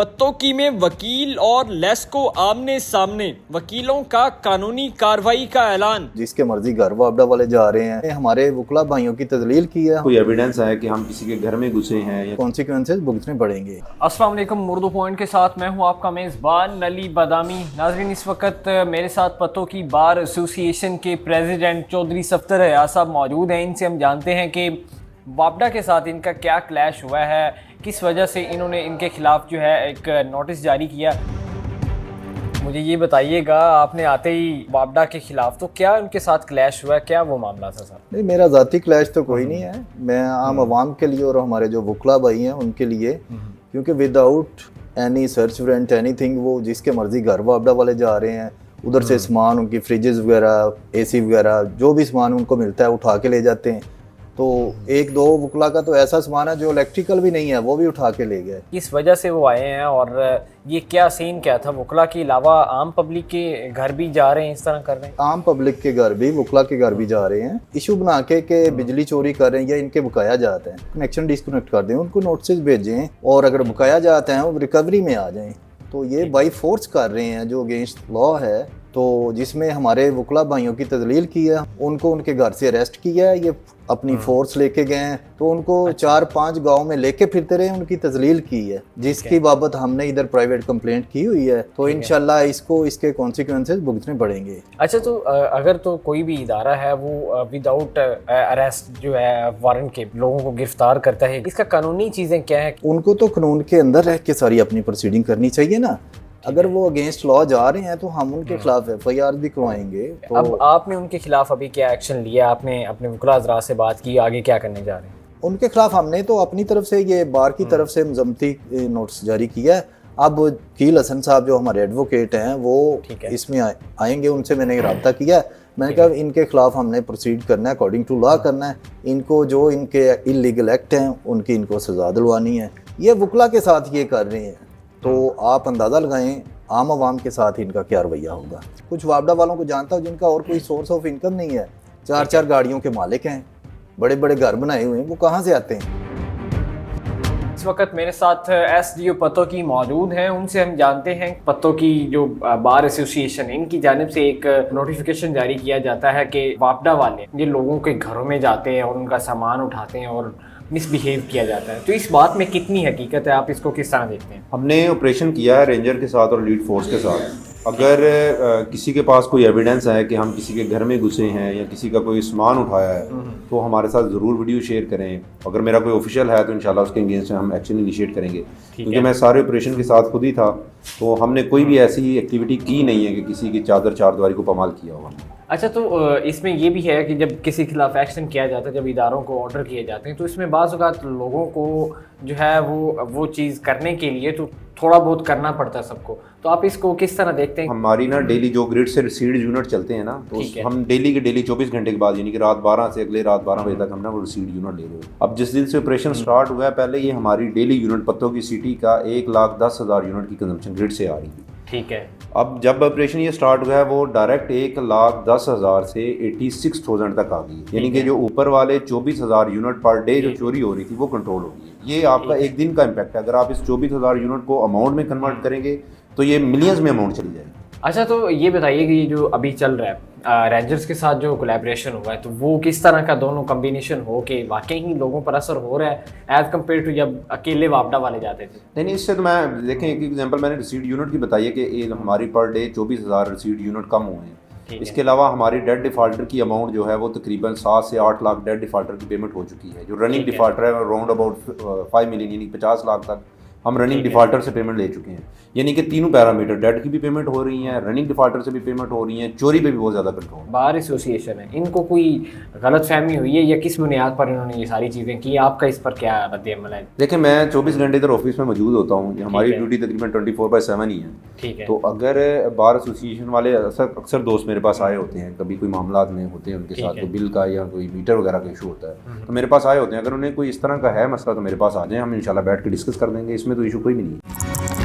पत्तोकी में वकील और लेस्को आमने सामने, वकीलों का कानूनी कार्रवाई का ऐलान। जिसके मर्जी घर वापडा वाले जा रहे हैं, हमारे वकला भाइयों की तजलील की है। कोई एविडेंस है कि हम किसी के घर में घुसे हैं या कॉन्सिक्वेंसेस भुगतने पड़ेंगे। अस्सलाम वालेकुम, उर्दू पॉइंट के साथ मैं हूं आपका मेज़बान नली बादामी। नाज़रीन, इस वक्त मेरे साथ पत्तोकी बार एसोसिएशन के प्रेसिडेंट चौधरी सफ्तर हयात साहब मौजूद हैं। इनसे हम जानते हैं कि वापडा के साथ इनका क्या क्लैश हुआ है, किस वजह से इन्होंने इनके खिलाफ जो है एक नोटिस जारी किया। मुझे ये बताइएगा, आपने आते ही वापडा के खिलाफ तो क्या उनके साथ क्लैश हुआ है, क्या वो मामला था सर? नहीं, मेरा ज़ाती क्लैश तो कोई नहीं है। मैं आम आवाम के लिए और हमारे जो वकला भाई हैं उनके लिए, क्योंकि without any search warrant anything वो जिसके मर्जी घर वापडा वाले जा रहे हैं, उधर से सामान, उनकी फ्रिजेस वगैरह, एसी वगैरह, जो भी सामान उनको मिलता है उठा के ले जाते हैं। तो एक दो वकला का तो ऐसा सामान है जो इलेक्ट्रिकल भी नहीं है, वो भी उठा के ले गए। इस वजह से वो आए हैं। और ये क्या सीन क्या था? वकला के अलावा आम पब्लिक के घर भी जा रहे हैं, इस तरह कर रहे हैं? आम पब्लिक के घर भी, वकला के घर भी जा रहे हैं। इशू बना के बिजली चोरी कर रहे हैं या इनके बकाया जाते हैं, कनेक्शन डिस्कनेक्ट कर दें, उनको नोटिस भेजें, और अगर बकाया जाते हैं वो रिकवरी में आ जाएं। तो ये बाई फोर्स कर रहे हैं जो अगेंस्ट लॉ है। तो जिसमें हमारे वकला भाइयों की तजलील की है, उनको उनके घर से अरेस्ट किया है, ये अपनी फोर्स लेके गए हैं। तो उनको 4-5 गांव में लेके फिरते रहे, उनकी तजलील की है, जिसकी बाबत हमने इधर प्राइवेट कंप्लेंट की हुई है। तो इंशाल्लाह इसके कॉन्सिक्वेंसेस भुगतने पड़ेंगे। अच्छा, तो अगर तो कोई भी इदारा है वो विदाउट अरेस्ट जो है वारंट के लोगों को गिरफ्तार करता है, इसका कानूनी चीज़ें क्या है? उनको तो कानून के अंदर रह के सारी अपनी प्रोसीडिंग करनी चाहिए ना। अगर वो अगेंस्ट लॉ जा रहे हैं तो हम उनके खिलाफ FIR भी करवाएंगे। तो अब आपने उनके खिलाफ अभी क्या एक्शन लिया? आपने अपने वकला हज़रात से बात की, आगे क्या करने जा रहे हैं? उनके खिलाफ हमने तो अपनी तरफ से, ये बार की तरफ से मजम्मती नोटिस जारी किया है। अब वकील हसन साहब जो हमारे एडवोकेट हैं वो इसमें आएंगे, उनसे मैंने रब्ता किया है। मैंने कहा इनके खिलाफ हमने प्रोसीड करना है, अकॉर्डिंग टू लॉ करना है। इनको जो इनके इलीगल एक्ट हैं उनकी इनको सजा दिलवानी है। ये वकला के साथ ये कर रहे हैं, तो आप अंदाज़ा लगाएं आम आवाम के साथ इनका क्या रवैया होगा। कुछ वापडा वालों को जानता हूँ जिनका और कोई सोर्स ऑफ इनकम नहीं है, 4-4 गाड़ियों के मालिक हैं, बड़े बड़े घर बनाए हुए हैं, वो कहाँ से आते हैं? इस वक्त मेरे साथ SDO पत्तोकी मौजूद हैं। उनसे हम जानते हैं पत्तोकी जो बार एसोसिएशन, इनकी जानिब से एक नोटिफिकेशन जारी किया जाता है कि वापडा वाले ये लोगों के घरों में जाते हैं और उनका सामान उठाते हैं और मिसबिहेव किया जाता है। तो इस बात में कितनी हकीकत है, आप इसको किस तरह देखते हैं? हमने ऑपरेशन किया है रेंजर के साथ और लीड फोर्स के साथ। अगर किसी के पास कोई एविडेंस है कि हम किसी के घर में घुसे हैं या किसी का कोई सामान उठाया है, तो हमारे साथ ज़रूर वीडियो शेयर करें। अगर मेरा कोई ऑफिशियल है तो इंशाल्लाह उसके अगेंस्ट हम एक्शन इनिशिएट करेंगे, क्योंकि मैं सारे ऑपरेशन के साथ खुद ही था। तो हमने कोई भी ऐसी एक्टिविटी की नहीं है कि किसी की चादर चारदीवारी को पमाल किया हो। अच्छा, तो इसमें ये भी है कि जब किसी के खिलाफ एक्शन किया जाता है, जब इदारों को ऑर्डर किए जाते हैं, तो इसमें बाज़ औक़ात लोगों को जो है वो चीज़ करने के लिए तो थोड़ा बहुत करना पड़ता है सबको। तो आप इसको किस तरह देखते हैं? हमारी ना डेली जो ग्रिड से रिसीव्ड यूनिट चलते हैं ना, तो हम डेली के डेली 24 घंटे के बाद, यानी कि रात 12 से अगले रात 12 बजे तक हम ना वो रिसीव्ड यूनिट ले रहे हैं। अब जिस दिन से ऑपरेशन स्टार्ट हुआ है, पहले ये हमारी डेली यूनिट पत्तोकी सिटी का 1,10,000 यूनिट की कंजम्पशन ग्रिड से आ रही थी। ठीक है। अब जब ऑपरेशन ये स्टार्ट हुआ है वो डायरेक्ट 1,10,000 से 86,000 तक आ गई, यानी कि जो ऊपर वाले 24,000 यूनिट पर डे जो चोरी हो रही थी वो कंट्रोल हो गई। ये आपका एक दिन का इम्पैक्ट है। अगर आप इस 24,000 यूनिट को अमाउंट में कन्वर्ट करेंगे तो ये मिलियंस में अमाउंट चली जाएगी। अच्छा, तो ये बताइए कि ये जो अभी चल रहा है रेंजर्स के साथ जो कोलैबोरेशन हुआ है, तो वो किस तरह का दोनों कॉम्बिनेशन हो के वाकई ही लोगों पर असर हो रहा है एज कम्पेयर टू जब अकेले वापडा वाले जाते थे? नहीं, इससे तो मैं देखें एक एग्जांपल मैंने रिसीव्ड यूनिट की बताई है कि हमारी पर डे 24,000 रिसीव्ड यूनिट कम हुए हैं। इसके अलावा हमारी डेड डिफॉल्टर की अमाउंट जो है वो तकरीबन 7 से 8 लाख डेड डिफॉल्टर की पेमेंट हो चुकी है। जो रनिंग डिफॉल्टर है अराउंड अबाउट 5 मिलियन, यानी 50 लाख तक हम रनिंग डिफॉल्टर से पेमेंट ले चुके हैं। यानी कि तीनों पैरामीटर, डेट की भी पेमेंट हो रही है, रनिंग डिफॉल्टर से भी पेमेंट हो रही है, चोरी पे भी बहुत ज़्यादा कंट्रोल। बार एसोसिएशन है, इनको कोई गलत फहमी हुई है या किस बुनियाद पर इन्होंने ये सारी चीज़ें की? आपका इस पर क्या रद्द-ए-अमल है? देखिए, मैं 24 घंटे इधर ऑफिस में मौजूद होता हूँ। हमारी ड्यूटी तकरीबन 24/7 ही है। ठीक है। तो अगर बार एसोसिएशन वाले अक्सर दोस्त मेरे पास आए होते हैं, कभी कोई मामला में होते हैं उनके साथ, कोई बिल का या कोई मीटर वगैरह का इशू होता है, तो मेरे पास आए होते हैं। अगर उन्हें कोई इस तरह का है मसला तो मेरे पास आ जाए, हम इंशाल्लाह बैठ के डिस्कस कर देंगे, इसमें तो इशू कोई भी नहीं है।